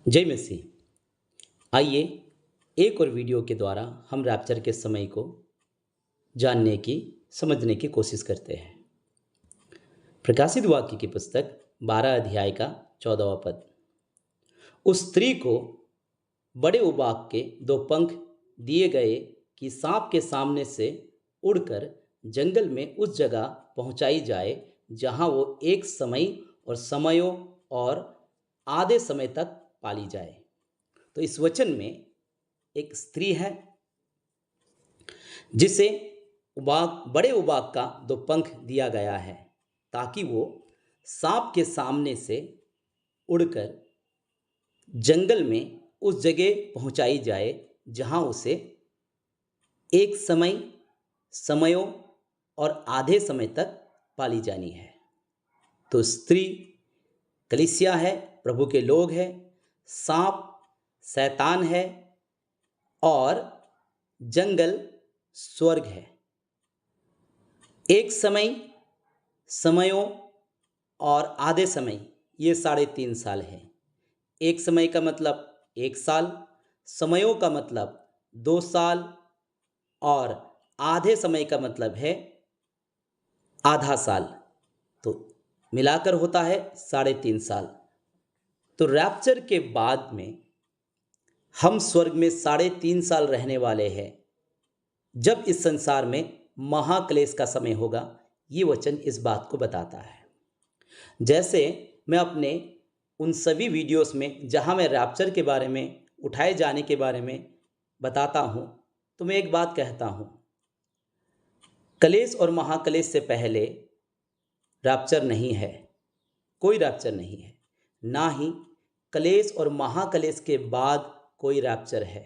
जय मसीह। आइए एक और वीडियो के द्वारा हम रैप्चर के समय को जानने की समझने की कोशिश करते हैं। प्रकाशित वाक्य की पुस्तक 12 अध्याय का 14वां पद। उस स्त्री को बड़े उबाक के 2 पंख दिए गए कि सांप के सामने से उड़कर जंगल में उस जगह पहुंचाई जाए जहां वो एक समय और समयों और आधे समय तक पाली जाए। तो इस वचन में एक स्त्री है जिसे बड़े उबाक का 2 पंख दिया गया है ताकि वो सांप के सामने से उड़कर जंगल में उस जगह पहुंचाई जाए जहां उसे एक समयों और आधे समय तक पाली जानी है। तो स्त्री कलीसिया है, प्रभु के लोग हैं, सांप शैतान है और जंगल स्वर्ग है। एक समयों और आधे समय ये 3.5 साल है। एक समय का मतलब 1 साल, समयों का मतलब 2 साल और आधे समय का मतलब है आधा साल। तो मिलाकर होता है 3.5 साल। तो रैप्चर के बाद में हम स्वर्ग में 3.5 साल रहने वाले हैं जब इस संसार में महाक्लेश का समय होगा। ये वचन इस बात को बताता है। जैसे मैं अपने उन सभी वीडियोस में जहां मैं रैप्चर के बारे में, उठाए जाने के बारे में बताता हूं, तो मैं एक बात कहता हूं, क्लेश और महाक्लेश से पहले रैप्चर नहीं है, कोई रैप्चर नहीं है। ना ही क्लेश और महाक्लेश के बाद कोई रैप्चर है।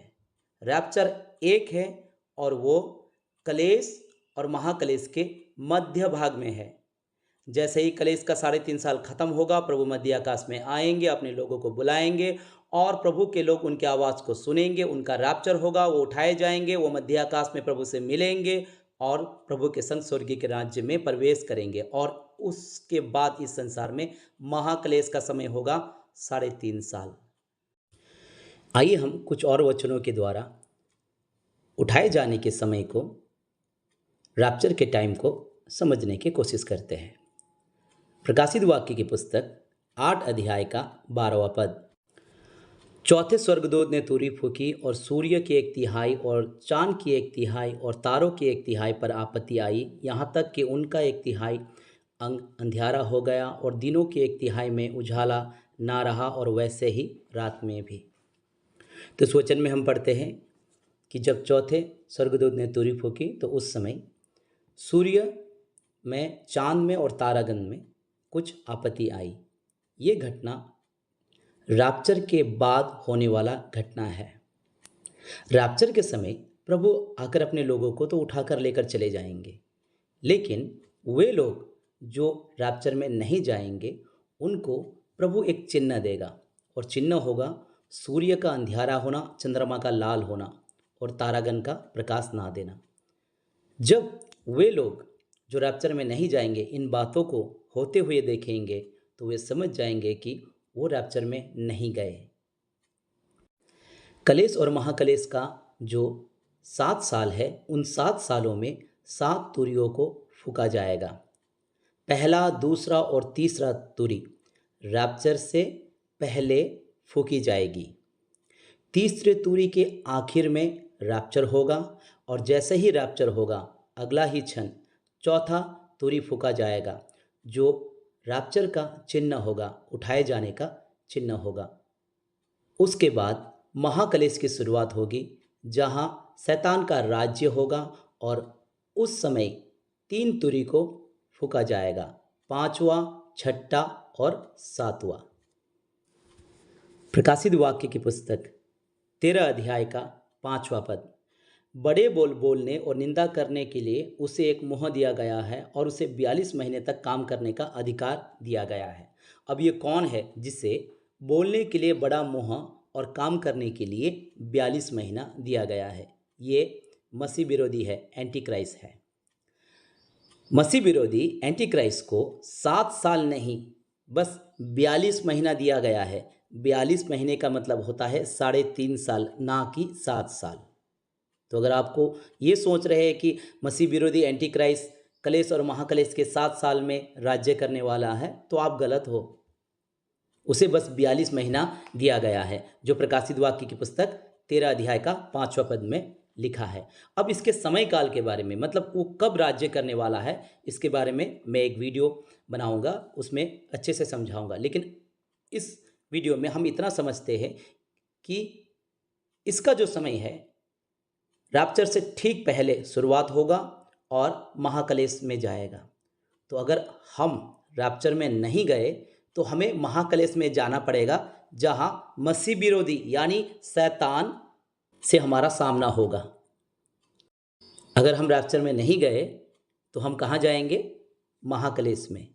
रैप्चर एक है और वो क्लेश और महाक्लेश के मध्य भाग में है। जैसे ही क्लेश का 3.5 साल खत्म होगा, प्रभु मध्य आकाश में आएंगे, अपने लोगों को बुलाएंगे और प्रभु के लोग उनके आवाज़ को सुनेंगे। उनका रैप्चर होगा, वो उठाए जाएंगे, वो मध्य आकाश में प्रभु से मिलेंगे और प्रभु के संग स्वर्गीय के राज्य में प्रवेश करेंगे। और उसके बाद इस संसार में महाक्लेश का समय होगा 3.5 साल। आइए हम कुछ और वचनों के द्वारा उठाए जाने के समय को, रैप्चर के टाइम को समझने की कोशिश करते हैं। प्रकाशित वाक्य की पुस्तक 8 अध्याय का 12वां पद। चौथे स्वर्गदूत ने तुरही फूंकी और सूर्य की 1/3 और चांद की 1/3 और तारों की 1/3 पर आपत्ति आई, यहाँ तक कि उनका 1/3 अंग अंधियारा हो गया और दिनों की 1/3 में उजाला ना रहा और वैसे ही रात में भी। तो इस वचन में हम पढ़ते हैं कि जब चौथे स्वर्गदूत ने तुरही फूंकी तो उस समय सूर्य में, चांद में और तारागण में कुछ आपत्ति आई। ये घटना रैप्चर के बाद होने वाला घटना है। रैप्चर के समय प्रभु आकर अपने लोगों को तो उठाकर लेकर चले जाएंगे, लेकिन वे लोग जो रैप्चर में नहीं जाएंगे उनको प्रभु एक चिन्ह देगा और चिन्ह होगा सूर्य का अंधियारा होना, चंद्रमा का लाल होना और तारागण का प्रकाश ना देना। जब वे लोग जो रैप्चर में नहीं जाएंगे इन बातों को होते हुए देखेंगे तो वे समझ जाएंगे कि वो रैप्चर में नहीं गए। क्लेश और महाक्लेश का जो 7 साल है, उन 7 सालों में 7 तुरियों को फूंका जाएगा। पहला, दूसरा और तीसरा तुरी रैप्चर से पहले फूंकी जाएगी। तीसरे तुरी के आखिर में रैप्चर होगा और जैसे ही रैप्चर होगा अगला ही क्षण चौथा तुरी फूंका जाएगा, जो रैप्चर का चिन्ह होगा, उठाए जाने का चिन्ह होगा। उसके बाद महाक्लेश की शुरुआत होगी जहां शैतान का राज्य होगा और उस समय 3 तुरी को फूंका जाएगा, 5वां, 6ठा और 7वां। प्रकाशित वाक्य की पुस्तक 13 अध्याय का 5वां पद। बड़े बोल बोलने और निंदा करने के लिए उसे एक मुँह दिया गया है और उसे 42 महीने तक काम करने का अधिकार दिया गया है। अब ये कौन है जिसे बोलने के लिए बड़ा मुँह और काम करने के लिए 42 महीना दिया गया है? ये मसीह विरोधी है, एंटी क्राइस्ट है। मसीह विरोधी एंटी क्राइस्ट को 7 साल नहीं बस 42 महीना दिया गया है। 42 महीने का मतलब होता है 3.5 साल, ना कि 7 साल। तो अगर आपको ये सोच रहे हैं कि मसीह विरोधी एंटी क्राइस्ट कलेश और महाकलेश के 7 साल में राज्य करने वाला है, तो आप गलत हो। उसे बस 42 महीना दिया गया है, जो प्रकाशित वाक्य की पुस्तक 13 अध्याय का 5वां पद में लिखा है। अब इसके समय काल के बारे में, मतलब वो कब राज्य करने वाला है, इसके बारे में मैं एक वीडियो बनाऊंगा, उसमें अच्छे से समझाऊंगा। लेकिन इस वीडियो में हम इतना समझते हैं कि इसका जो समय है, रैप्चर से ठीक पहले शुरुआत होगा और महाकलेश में जाएगा। तो अगर हम रैप्चर में नहीं गए तो हमें महाकलेश में जाना पड़ेगा, जहां मसीह विरोधी यानी शैतान से हमारा सामना होगा। अगर हम रैप्चर में नहीं गए तो हम कहाँ जाएंगे? महाकलेश में।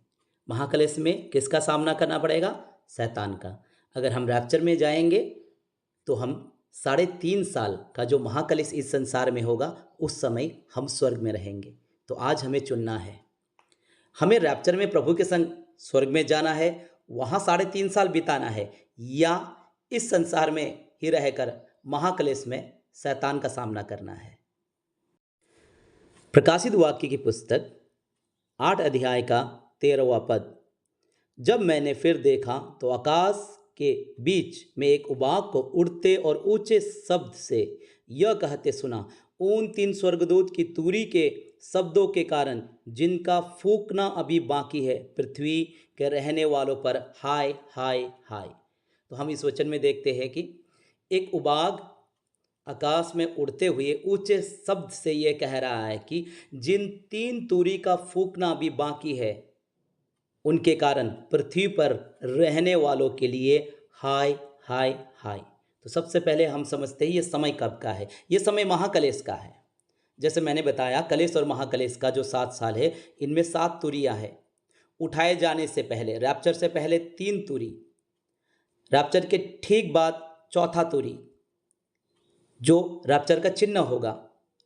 महाकलेश में किसका सामना करना पड़ेगा? शैतान का। अगर हम रैप्चर में जाएंगे तो हम 3.5 साल का जो महाकलेश इस संसार में होगा, उस समय हम स्वर्ग में रहेंगे। तो आज हमें चुनना है, हमें रैप्चर में प्रभु के संग स्वर्ग में जाना है, वहाँ 3.5 साल बिताना है, या इस संसार में ही रहकर महाकलेश में शैतान का सामना करना है। प्रकाशित वाक्य की पुस्तक 8 अध्याय का 13वां पद। जब मैंने फिर देखा तो आकाश के बीच में एक उबाक को उड़ते और ऊंचे शब्द से यह कहते सुना, उन 3 स्वर्गदूत की तुरी के शब्दों के कारण जिनका फूंकना अभी बाकी है, पृथ्वी के रहने वालों पर हाय हाय हाय। तो हम इस वचन में देखते हैं कि एक उबाग आकाश में उड़ते हुए ऊंचे शब्द से यह कह रहा है कि जिन 3 तुरी का फूंकना अभी बाकी है, उनके कारण पृथ्वी पर रहने वालों के लिए हाय हाय हाय। तो सबसे पहले हम समझते हैं ये समय कब का है। ये समय महाकलेश का है। जैसे मैंने बताया, कलेश और महाकलेश का जो 7 साल है, इनमें 7 तुरियां है। उठाए जाने से पहले, रैप्चर से पहले 3 तुरी, रैप्चर के ठीक बाद चौथा तुरी, जो रैप्चर का चिन्ह होगा,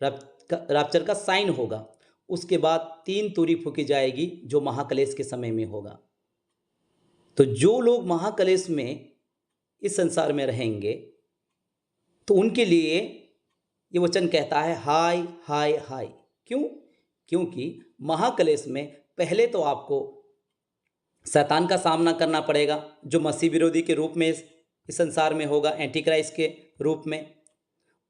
रैप्चर का साइन होगा। उसके बाद 3 तुरी फूकी जाएगी, जो महाकलेश के समय में होगा। तो जो लोग महाकलेश में इस संसार में रहेंगे, तो उनके लिए ये वचन कहता है हाय हाय हाय। क्यों? क्योंकि महाकलेश में पहले तो आपको शैतान का सामना करना पड़ेगा, जो मसीह विरोधी के रूप में इस संसार में होगा, एंटी क्राइस्ट के रूप में।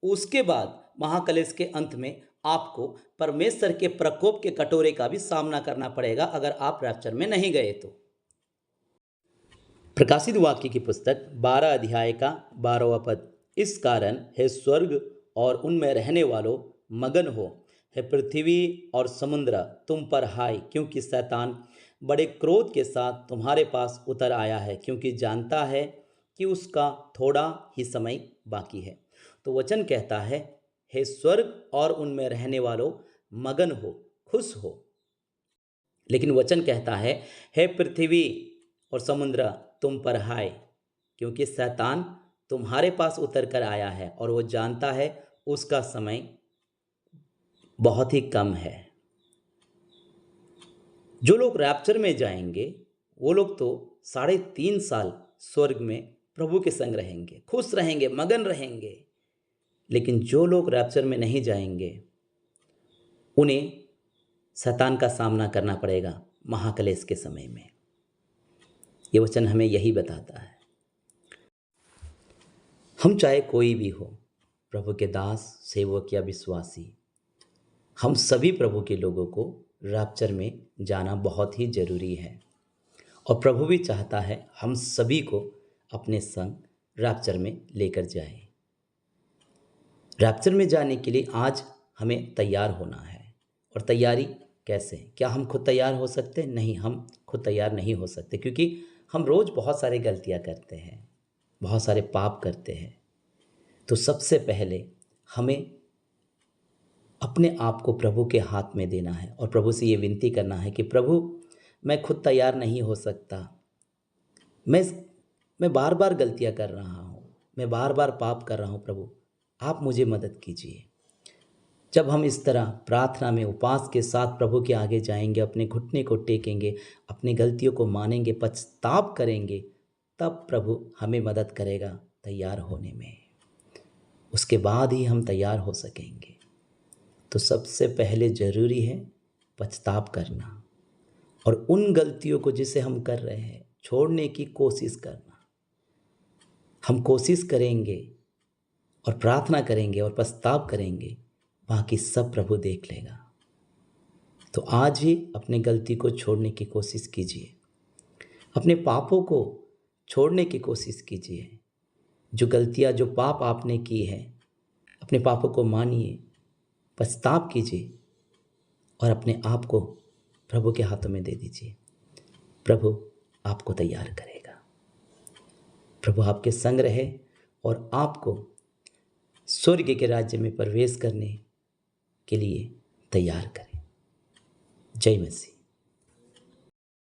उसके बाद महाकलेश के अंत में आपको परमेश्वर के प्रकोप के कटोरे का भी सामना करना पड़ेगा, अगर आप रैप्चर में नहीं गए तो। प्रकाशित वाक्य की पुस्तक 12 अध्याय का 12वां पद। इस कारण हे स्वर्ग और उनमें रहने वालों मगन हो, हे पृथ्वी और समुद्र तुम पर हाय, क्योंकि शैतान बड़े क्रोध के साथ तुम्हारे पास उतर आया है, क्योंकि जानता है कि उसका थोड़ा ही समय बाकी है। तो वचन कहता है, हे स्वर्ग और उनमें रहने वालों मगन हो, खुश हो। लेकिन वचन कहता है, हे पृथ्वी और समुद्र तुम पर हाय, क्योंकि शैतान तुम्हारे पास उतर कर आया है और वो जानता है उसका समय बहुत ही कम है। जो लोग रैप्चर में जाएंगे, वो लोग तो 3.5 साल स्वर्ग में प्रभु के संग रहेंगे, खुश रहेंगे, मगन रहेंगे। लेकिन जो लोग रैप्चर में नहीं जाएंगे, उन्हें शैतान का सामना करना पड़ेगा महाकलेश के समय में। ये वचन हमें यही बताता है। हम चाहे कोई भी हो, प्रभु के दास, सेवक या विश्वासी, हम सभी प्रभु के लोगों को रैप्चर में जाना बहुत ही जरूरी है। और प्रभु भी चाहता है हम सभी को अपने संग रैप्चर में लेकर जाए। रैप्चर में जाने के लिए आज हमें तैयार होना है। और तैयारी कैसे? क्या हम खुद तैयार हो सकते? नहीं, हम खुद तैयार नहीं हो सकते, क्योंकि हम रोज़ बहुत सारी गलतियां करते हैं, बहुत सारे पाप करते हैं। तो सबसे पहले हमें अपने आप को प्रभु के हाथ में देना है और प्रभु से ये विनती करना है कि प्रभु, मैं खुद तैयार नहीं हो सकता, मैं बार बार गलतियां कर रहा हूँ, मैं बार बार पाप कर रहा हूँ, प्रभु आप मुझे मदद कीजिए। जब हम इस तरह प्रार्थना में उपवास के साथ प्रभु के आगे जाएंगे, अपने घुटने को टेकेंगे, अपनी गलतियों को मानेंगे, पछताव करेंगे, तब प्रभु हमें मदद करेगा तैयार होने में। उसके बाद ही हम तैयार हो सकेंगे। तो सबसे पहले ज़रूरी है पछताव करना और उन गलतियों को जिसे हम कर रहे हैं छोड़ने की कोशिश करना। हम कोशिश करेंगे और प्रार्थना करेंगे और पछताव करेंगे, बाकी सब प्रभु देख लेगा। तो आज ही अपने गलती को छोड़ने की कोशिश कीजिए, अपने पापों को छोड़ने की कोशिश कीजिए। जो गलतियाँ, जो पाप आपने की है, अपने पापों को मानिए, पछताव कीजिए और अपने आप को प्रभु के हाथों में दे दीजिए। प्रभु आपको तैयार करेगा। प्रभु आपके संग रहे और आपको स्वर्ग के राज्य में प्रवेश करने के लिए तैयार करें। जय मसीह।